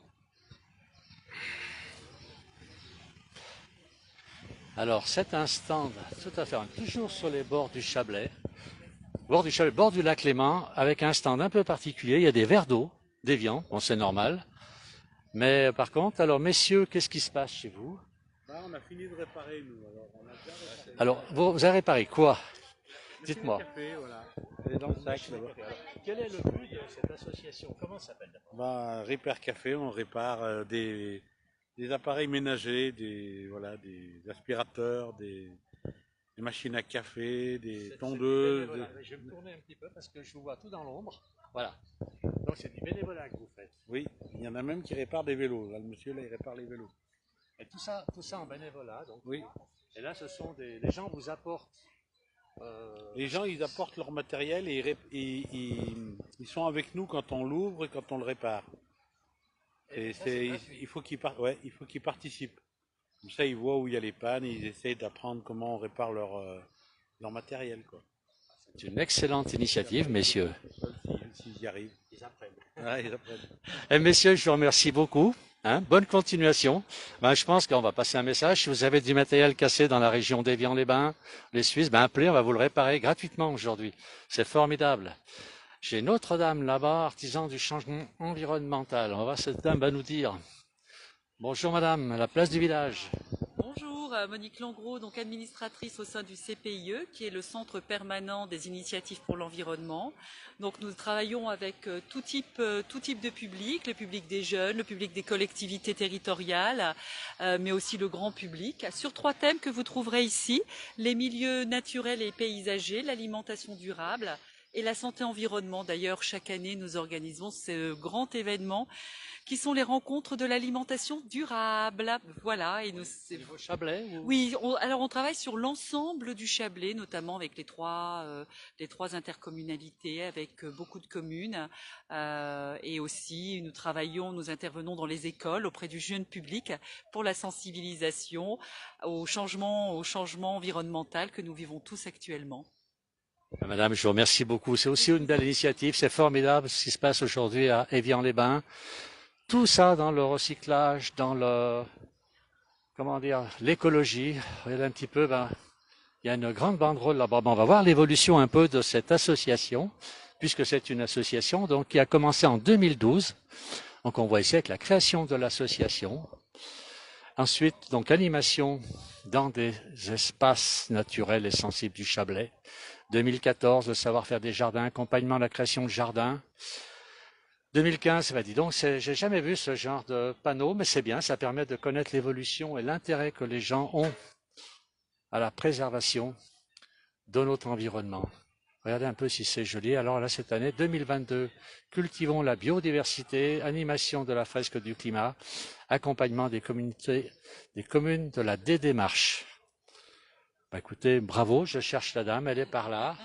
Alors, c'est un stand tout à fait, toujours sur les bords du Chablais, bord du lac Léman, avec un stand un peu particulier. Il y a des verres d'eau, d'Évian, bon, c'est normal. Mais par contre, alors messieurs, qu'est-ce qui se passe chez vous? On a fini de réparer, nous. Alors, vous avez réparé quoi? Dites-moi. Café, voilà. Elle est dans le sac, là-bas. Quel est le but de cette association? Comment ça s'appelle? Repair Café, on répare des appareils ménagers, des aspirateurs, des machines à café, des tondeuses. Je vais me tourner un petit peu parce que je vous vois tout dans l'ombre. Voilà. Donc c'est du bénévolat que vous faites. Oui, il y en a même qui réparent des vélos. Là, le monsieur, là, il répare les vélos. Et tout ça en bénévolat, donc. Oui. Et là, ce sont les gens vous apportent Les gens, ils apportent leur matériel et ils sont avec nous quand on l'ouvre et quand on le répare. Il faut il faut qu'ils participent. Comme ça, ils voient où il y a les pannes et ils essayent d'apprendre comment on répare leur matériel, quoi. C'est une excellente initiative, messieurs. S'ils y arrivent. Ils apprennent. Ouais, ils apprennent. Et messieurs, je vous remercie beaucoup. Bonne continuation. Je pense qu'on va passer un message. Si vous avez du matériel cassé dans la région d'Évian-les-Bains, les Suisses, appelez, on va vous le réparer gratuitement aujourd'hui. C'est formidable. J'ai une autre dame là-bas, artisan du changement environnemental. On va voir cette dame va nous dire. Bonjour madame, à la place du village. Bonjour, Monique Langros, donc administratrice au sein du CPIE, qui est le Centre permanent des initiatives pour l'environnement. Donc nous travaillons avec tout type de public, le public des jeunes, le public des collectivités territoriales, mais aussi le grand public, sur 3 thèmes que vous trouverez ici, les milieux naturels et paysagers, l'alimentation durable et la santé environnement. D'ailleurs, chaque année, nous organisons ce grand événement qui sont les rencontres de l'alimentation durable. Voilà. Et nous, au Chablais Oui, alors on travaille sur l'ensemble du Chablais, notamment avec les trois intercommunalités, avec beaucoup de communes. Et aussi, nous intervenons dans les écoles auprès du jeune public pour la sensibilisation au changement environnemental que nous vivons tous actuellement. Madame, je vous remercie beaucoup. C'est aussi une belle initiative. C'est formidable ce qui se passe aujourd'hui à Évian-les-Bains. Tout ça dans le recyclage, dans l'écologie. Regardez un petit peu, il y a une grande banderole là-bas. On va voir l'évolution un peu de cette association, puisque c'est une association qui a commencé en 2012. Donc on voit ici avec la création de l'association. Ensuite, animation dans des espaces naturels et sensibles du Chablais. 2014, le savoir-faire des jardins, accompagnement de la création de jardins. 2015, dis donc, j'ai jamais vu ce genre de panneau, mais c'est bien, ça permet de connaître l'évolution et l'intérêt que les gens ont à la préservation de notre environnement. Regardez un peu si c'est joli. Alors là, cette année, 2022, cultivons la biodiversité, animation de la fresque du climat, accompagnement des communes de la démarche. Écoutez, bravo, je cherche la dame, elle est par là.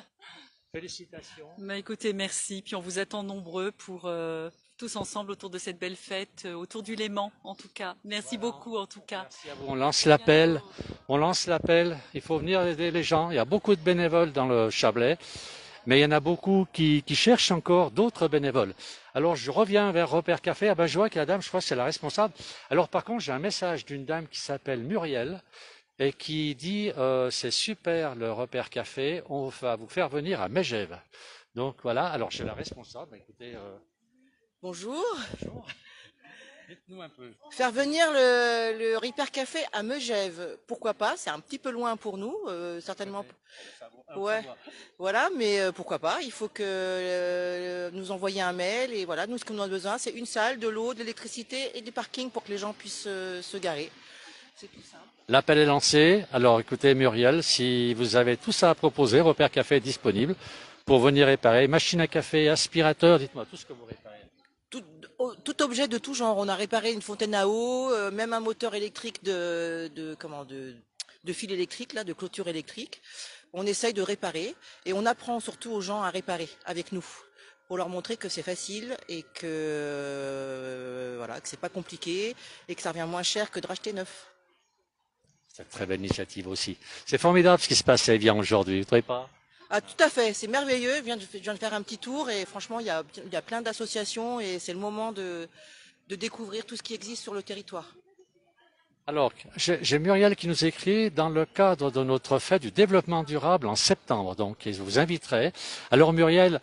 Félicitations. Écoutez, merci. Puis on vous attend nombreux pour tous ensemble autour de cette belle fête, autour du Léman en tout cas. Merci beaucoup en tout cas. Merci à vous. On lance l'appel. Il faut venir aider les gens. Il y a beaucoup de bénévoles dans le Chablais, mais il y en a beaucoup qui cherchent encore d'autres bénévoles. Alors je reviens vers Repère Café. Je vois que la dame, je crois que c'est la responsable. Alors par contre, j'ai un message d'une dame qui s'appelle Muriel, et qui dit c'est super le Repère Café, on va vous faire venir à Megève. Donc voilà, alors j'ai la responsable, écoutez. Bonjour. Bonjour. Dites-nous un peu. Faire venir le Repère Café à Megève, pourquoi pas? C'est un petit peu loin pour nous, certainement. Ouais, voilà, mais pourquoi pas? Il faut que nous envoyer un mail et voilà, nous ce qu'on a besoin, c'est une salle, de l'eau, de l'électricité et des parkings pour que les gens puissent se garer. C'est tout simple. L'appel est lancé. Alors écoutez Muriel, si vous avez tout ça à proposer, Repère Café est disponible pour venir réparer. Machine à café, aspirateur, dites-moi tout ce que vous réparez. Tout objet de tout genre. On a réparé une fontaine à eau, même un moteur électrique de fil électrique, de clôture électrique. On essaye de réparer et on apprend surtout aux gens à réparer avec nous, pour leur montrer que c'est facile et que c'est pas compliqué et que ça revient moins cher que de racheter neuf. C'est une très belle initiative aussi. C'est formidable ce qui se passe à Évian aujourd'hui, vous trouvez pas? Ah, tout à fait, c'est merveilleux. Je viens de faire un petit tour et franchement, il y a plein d'associations et c'est le moment de découvrir tout ce qui existe sur le territoire. Alors, j'ai Muriel qui nous écrit dans le cadre de notre fête du développement durable en septembre, donc je vous inviterai. Alors Muriel,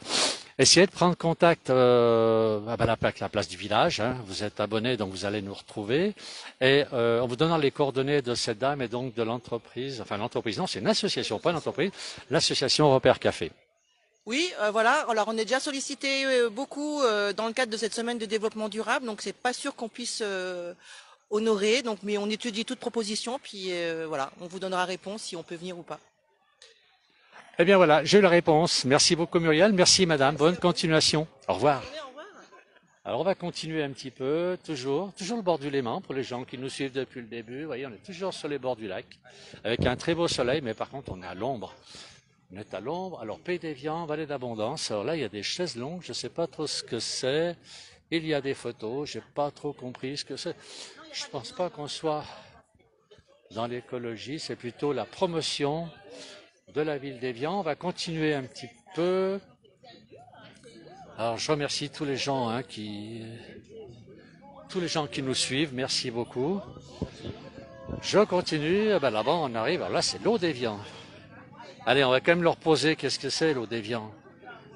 essayez de prendre contact avec la place du village. Vous êtes abonné, donc vous allez nous retrouver. Et en vous donnant les coordonnées de cette dame et donc de l'entreprise, non, c'est une association, pas une entreprise, l'association Repère Café. Oui, voilà. Alors on est déjà sollicité beaucoup dans le cadre de cette semaine de développement durable, donc c'est pas sûr qu'on puisse honorer. Donc, mais on étudie toute proposition, puis on vous donnera réponse si on peut venir ou pas. Eh bien voilà, j'ai eu la réponse. Merci beaucoup Muriel, merci madame, bonne continuation. Au revoir. Alors on va continuer un petit peu, toujours le bord du Léman pour les gens qui nous suivent depuis le début. Vous voyez, on est toujours sur les bords du lac, avec un très beau soleil, mais par contre on est à l'ombre On est à l'ombre. Alors, Pays d'Évian, Vallée d'Abondance. Alors là, il y a des chaises longues. Je ne sais pas trop ce que c'est. Il y a des photos. J'ai pas trop compris ce que c'est. Je pense pas qu'on soit dans l'écologie. C'est plutôt la promotion de la ville d'Évian. On va continuer un petit peu. Alors, je remercie tous les gens qui nous suivent. Merci beaucoup. Je continue. Là-bas, on arrive. Alors là, c'est l'eau d'Évian. Allez, on va quand même leur poser qu'est-ce que c'est l'eau d'Évian.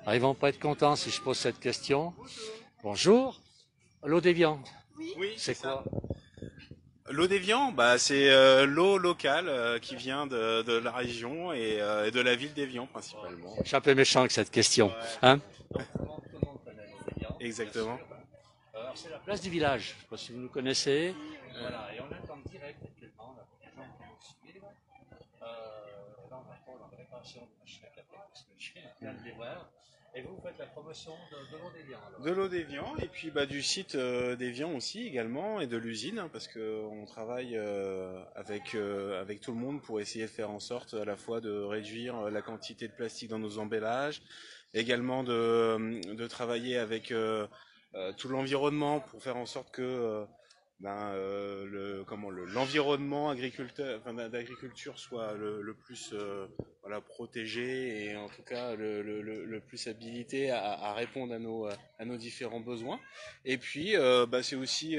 Alors, ils vont pas être contents si je pose cette question. Bonjour, l'eau d'Évian. Oui, c'est quoi? L'eau d'Évian, c'est l'eau locale qui vient de la région et de la ville d'Évian principalement. Je suis un peu méchant avec cette question. Hein? Exactement. Alors, c'est la place du village. Je ne sais pas si vous nous connaissez. Voilà, et on est en direct actuellement. Là, pour les gens qui nous suivent. Là, on est en réparation de machine à café parce que je viens de les voir. Et vous faites la promotion de l'eau d'Évian. De l'eau d'Évian et puis du site d'Évian aussi également et de l'usine parce qu'on travaille avec tout le monde pour essayer de faire en sorte à la fois de réduire la quantité de plastique dans nos emballages, également de travailler avec tout l'environnement pour faire en sorte que l'environnement d'agriculture soit le plus protégé et en tout cas le plus habilité à répondre à nos différents besoins. Et puis c'est aussi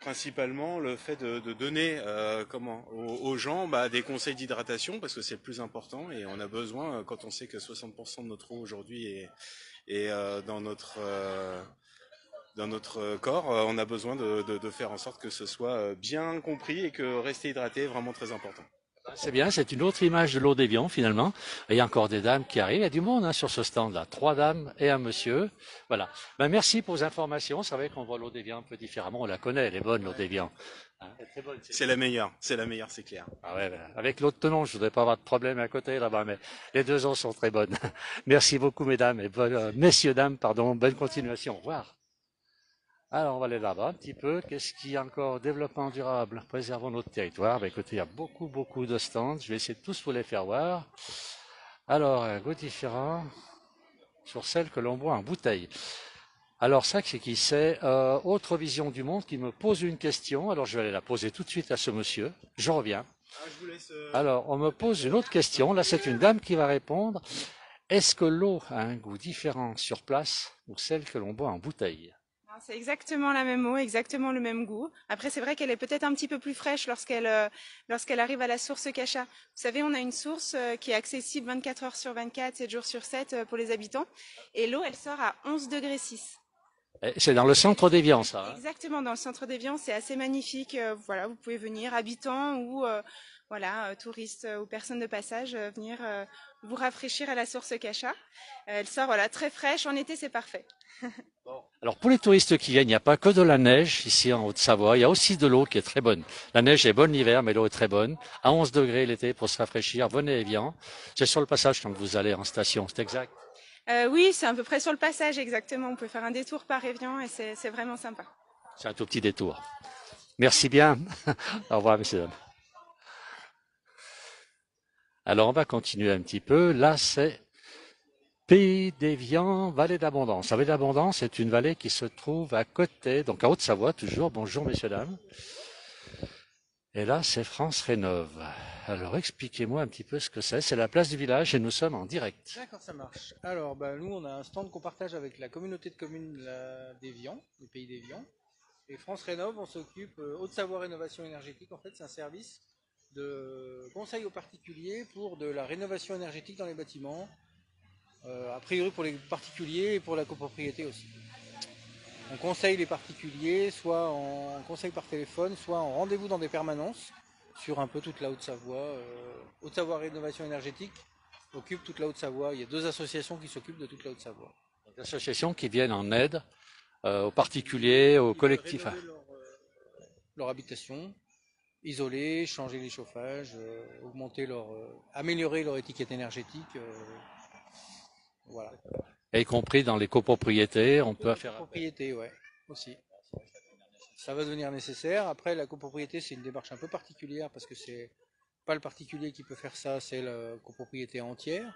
principalement le fait de donner aux gens des conseils d'hydratation parce que c'est le plus important et on a besoin quand on sait que 60% de notre eau aujourd'hui est dans notre corps, on a besoin de faire en sorte que ce soit bien compris et que rester hydraté est vraiment très important. C'est bien, c'est une autre image de l'eau d'Évian finalement. Et il y a encore des dames qui arrivent, il y a du monde sur ce stand-là. 3 dames et un monsieur. Voilà. Merci pour vos informations. C'est vrai qu'on voit l'eau d'Évian un peu différemment. On la connaît, elle est bonne l'eau d'Évian. C'est la meilleure, c'est clair. Ah ouais, avec l'eau de Tenon, je voudrais pas avoir de problème à côté là-bas, mais les deux eaux sont très bonnes. Merci beaucoup mesdames et messieurs, dames, pardon. Bonne continuation. Au revoir. Alors, on va aller là-bas un petit peu. Qu'est-ce qu'il y a encore? Développement durable, préservons notre territoire. Écoutez, il y a beaucoup de stands. Je vais essayer de tous vous les faire voir. Alors, un goût différent sur celle que l'on boit en bouteille. Alors, ça, c'est qui c'est Autre vision du monde qui me pose une question. Alors, je vais aller la poser tout de suite à ce monsieur. Je reviens. Je vous laisse, Alors, on me pose une autre question. Là, c'est une dame qui va répondre. Est-ce que l'eau a un goût différent sur place ou celle que l'on boit en bouteille? C'est exactement la même eau, exactement le même goût. Après, c'est vrai qu'elle est peut-être un petit peu plus fraîche lorsqu'elle arrive à la source Cacha. Vous savez, on a une source qui est accessible 24 heures sur 24, 7 jours sur 7 pour les habitants. Et l'eau, elle sort à 11 degrés 6. C'est dans le centre d'Évian, ça. Hein? Exactement, dans le centre d'Évian, c'est assez magnifique. Voilà, vous pouvez venir, habitants ou touristes ou personnes de passage, venir vous rafraîchir à la source Cacha. Elle sort très fraîche. En été, c'est parfait. Alors pour les touristes qui viennent, il n'y a pas que de la neige ici en Haute-Savoie, il y a aussi de l'eau qui est très bonne. La neige est bonne l'hiver, mais l'eau est très bonne. À 11 degrés l'été pour se rafraîchir, venez à Évian. C'est sur le passage quand vous allez en station, c'est exact? Oui, c'est à peu près sur le passage, exactement. On peut faire un détour par Évian et c'est vraiment sympa. C'est un tout petit détour. Merci bien. Au revoir, messieurs. Alors on va continuer un petit peu. Là, c'est Pays d'Évian, Vallée d'Abondance. La Vallée d'Abondance est une vallée qui se trouve à côté, donc à Haute-Savoie toujours. Bonjour messieurs, dames. Et là, c'est France Rénov. Alors expliquez-moi un petit peu ce que c'est. C'est la place du village et nous sommes en direct. D'accord, ça marche. Alors, nous, on a un stand qu'on partage avec la communauté de communes d'Évian, du Pays d'Évian. Et France Rénov, on s'occupe, Haute-Savoie Rénovation Énergétique, en fait, c'est un service de conseil aux particuliers pour de la rénovation énergétique dans les bâtiments. A priori pour les particuliers et pour la copropriété aussi. On conseille les particuliers soit en conseil par téléphone, soit en rendez-vous dans des permanences sur un peu toute la Haute-Savoie. Haute-Savoie Rénovation Énergétique occupe toute la Haute-Savoie. Il y a 2 associations qui s'occupent de toute la Haute-Savoie. Des associations qui viennent en aide aux particuliers, aux collectifs. Leur habitation, isoler, changer les chauffages, améliorer leur étiquette énergétique. Voilà. Y compris dans les copropriétés, on peut faire. Copropriété, ouais, aussi. Ça va devenir nécessaire. Après, la copropriété, c'est une démarche un peu particulière parce que c'est pas le particulier qui peut faire ça, c'est la copropriété entière.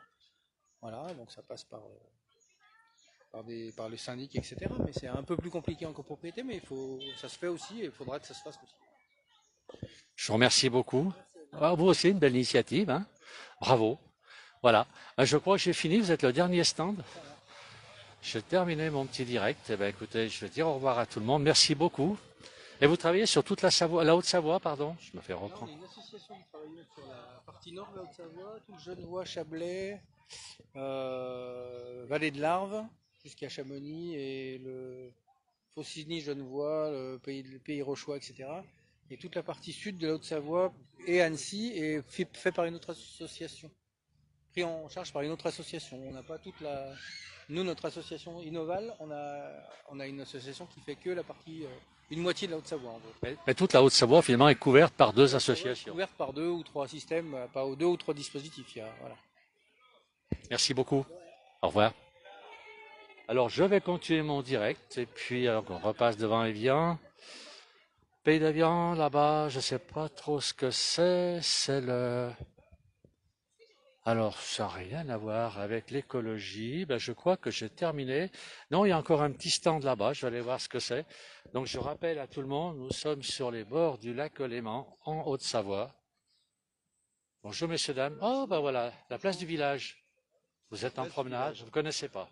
Voilà, donc ça passe par les syndics, etc. Mais c'est un peu plus compliqué en copropriété, mais ça se fait aussi et il faudra que ça se fasse aussi. Je vous remercie beaucoup. Ah, vous aussi, une belle initiative, hein. Bravo. Voilà. Je crois que j'ai fini. Vous êtes le dernier stand. J'ai terminé mon petit direct. Eh bien, écoutez, je vais dire au revoir à tout le monde. Merci beaucoup. Et vous travaillez sur toute la Savoie, la Haute-Savoie, pardon. Je me fais reprendre. On est une association qui travaille sur la partie nord de la Haute-Savoie, tout le Genevois, Chablais, Vallée de l'Arve, jusqu'à Chamonix et le Faucigny, Genevois, le pays Rochois, etc. Et toute la partie sud de la Haute-Savoie et Annecy est fait par une autre association. Pris en charge par une autre association. On n'a pas toute la... Nous, notre association Innoval, on a une association qui fait que la partie... une moitié de la Haute-Savoie, en gros. Mais toute la Haute-Savoie, finalement, est couverte par deux associations. Couverte par 2 ou 3 systèmes, pas 2 ou 3 dispositifs. Voilà. Merci beaucoup. Au revoir. Alors, je vais continuer mon direct et puis on repasse devant Évian. Pays d'Évian, là-bas, je sais pas trop ce que c'est. C'est le... Alors, ça n'a rien à voir avec l'écologie. Ben, je crois que j'ai terminé. Non, il y a encore un petit stand là-bas. Je vais aller voir ce que c'est. Donc, je rappelle à tout le monde, nous sommes sur les bords du lac Léman, en Haute-Savoie. Bonjour, messieurs, dames. Oh, ben voilà, la place du village. Vous êtes en promenade, je ne connaissais pas.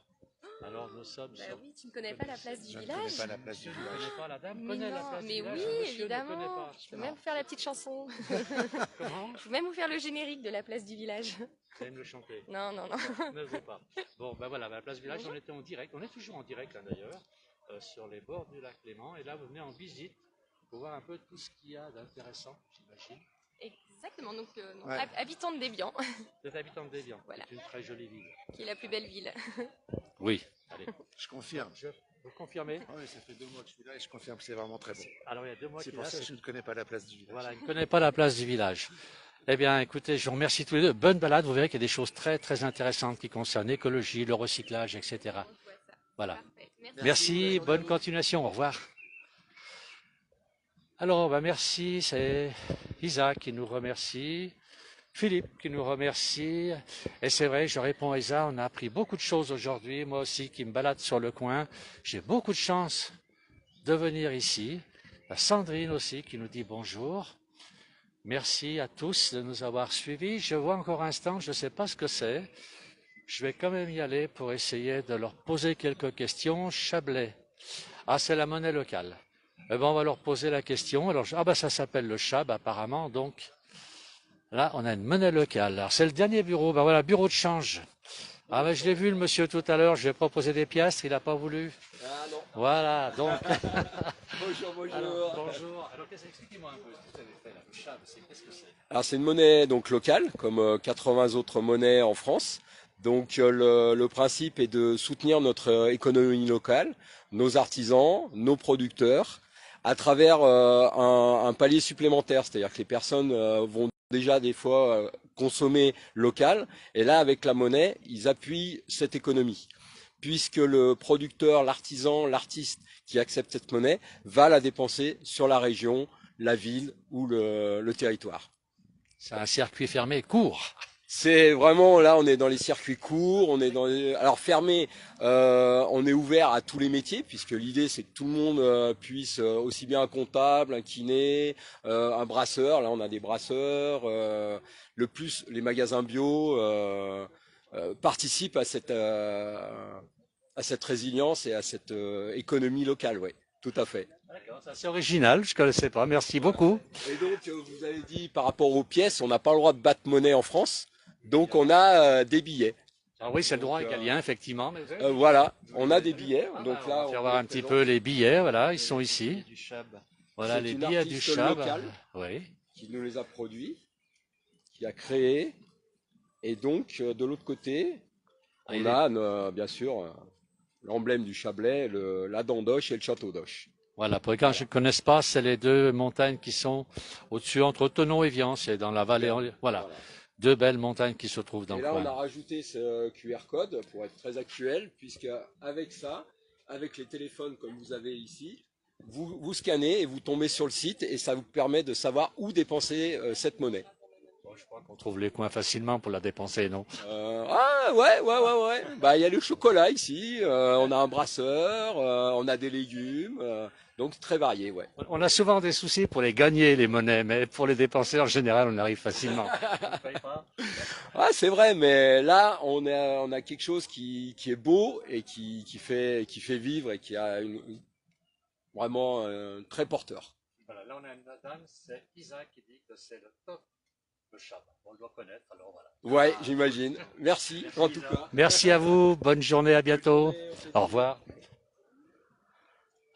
Alors, nous sommes sur... Oui, tu ne connais pas la place du village? Je ne connais pas la place du village. connais pas, la dame Mais connaît la non, place mais du village. oui, Monsieur ne connaît évidemment. pas. Je peux même vous faire la petite chanson. Comment? Je peux même vous faire le générique de la place du village. Vous allez me le chanter. Non, non, non. Ne le faites pas. Bon, ben voilà, la place du village, on était en direct. On est toujours en direct, là, d'ailleurs, sur les bords du lac Léman. Et là, vous venez en visite pour voir un peu tout ce qu'il y a d'intéressant, j'imagine. Exactement, donc Ouais. habitant de Débian, Vous êtes habitant de Dévian. Voilà. C'est une très jolie ville. qui est la plus belle ville. Oui, allez. Je confirme. Vous confirmez? Oui, ça fait 2 mois que je suis là et je confirme que c'est vraiment très beau. Alors, il y a 2 mois C'est qu'il pour est là, ça que je ne connais pas la place du village. Voilà, il ne connaît pas la place du village. Eh bien, écoutez, je vous remercie tous les deux. Bonne balade. Vous verrez qu'il y a des choses très, très intéressantes qui concernent l'écologie, le recyclage, etc. Voilà. Merci, bonne continuation. Au revoir. Alors, ben merci. C'est Isaac qui nous remercie. Philippe qui nous remercie. Et c'est vrai, je réponds à Isa, on a appris beaucoup de choses aujourd'hui. Moi aussi, qui me balade sur le coin. J'ai beaucoup de chance de venir ici. La Sandrine aussi qui nous dit bonjour. Merci à tous de nous avoir suivis. Je vois encore un stand, je ne sais pas ce que c'est. Je vais quand même y aller pour essayer de leur poser quelques questions. Chablais. Ah, c'est la monnaie locale. Eh ben, on va leur poser la question. Alors, ah ben, ça s'appelle le Chab apparemment. Donc, là, on a une monnaie locale. Alors, c'est le dernier bureau. Ben voilà, bureau de change. Ah ben, je l'ai vu le monsieur tout à l'heure. Je lui ai proposé des piastres, il n'a pas voulu. Ah non. Voilà, donc. Bonjour, bonjour. Alors, bonjour. Alors, expliquez-moi un peu ce que vous avez fait là. Le Chab, qu'est-ce que c'est? Alors c'est une monnaie donc locale, comme 80 autres monnaies en France. Donc le principe est de soutenir notre économie locale, nos artisans, nos producteurs, à travers un palier supplémentaire. C'est-à-dire que les personnes vont déjà des fois consommer local, et là avec la monnaie, ils appuient cette économie. Puisque le producteur, l'artisan, l'artiste qui accepte cette monnaie va la dépenser sur la région, la ville ou le territoire. C'est un circuit fermé court. C'est vraiment, là on est dans les circuits courts, on est dans les... Alors fermé, on est ouvert à tous les métiers, puisque l'idée c'est que tout le monde puisse, aussi bien un comptable, un kiné, un brasseur, là on a des brasseurs, le plus les magasins bio participent à cette résilience et à cette économie locale, ouais, tout à fait. D'accord, c'est original, je ne connaissais pas, merci beaucoup. Et donc, vous avez dit par rapport aux pièces, on n'a pas le droit de battre monnaie en France, donc on a des billets. Ah oui, c'est le droit égalien, effectivement. Mais voilà, on a des billets. Donc là, on va voir un petit peu les billets, voilà, ils sont ici. Voilà les billets du Chab. Oui. Qui nous les a produits, qui a créé. Et donc, de l'autre côté, on a bien sûr l'emblème du Chablais, la dent d'Oche et le château d'Oche. Voilà, pour les gens qui ne connaissent pas, c'est les deux montagnes qui sont au-dessus, entre Thonon et Vian, c'est dans la vallée. Voilà, deux belles montagnes qui se trouvent dans le coin. Et là, on a rajouté ce QR code pour être très actuel, puisque avec ça, avec les téléphones comme vous avez ici, vous scannez et vous tombez sur le site et ça vous permet de savoir où dépenser cette monnaie. Je crois qu'on trouve les coins facilement pour la dépenser, non? Ah ouais. Bah il y a le chocolat ici, on a un brasseur, on a des légumes, donc très varié, ouais. On a souvent des soucis pour les gagner, les monnaies, mais pour les dépenser, en général, on arrive facilement. Ah c'est vrai, mais là on a quelque chose qui est beau et qui fait vivre et qui a vraiment très porteur. Voilà, là on a une dame, c'est Isaac qui dit que c'est le top de Chab. On le doit connaître, alors voilà. Ouais, j'imagine. Merci en tout cas. Merci à vous, bonne journée, à bientôt. Au revoir.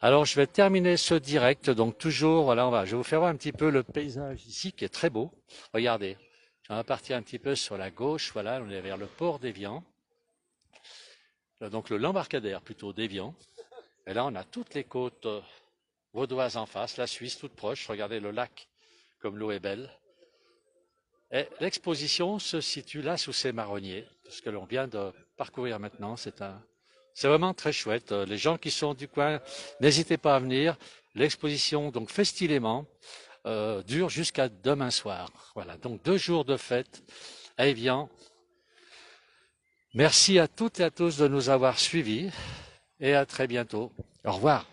Alors je vais terminer ce direct, donc toujours, voilà, je vais vous faire voir un petit peu le paysage ici qui est très beau. Regardez, on va partir un petit peu sur la gauche, voilà, on est vers le port d'Évian. Donc l'embarcadère plutôt d'Évian. Et là on a toutes les côtes vaudoises en face, la Suisse toute proche, regardez le lac comme l'eau est belle. Et l'exposition se situe là sous ces marronniers, ce que l'on vient de parcourir maintenant, c'est vraiment très chouette. Les gens qui sont du coin, n'hésitez pas à venir. L'exposition, donc Festilément, dure jusqu'à demain soir. Voilà, donc 2 jours de fête à Évian. Merci à toutes et à tous de nous avoir suivis et à très bientôt. Au revoir.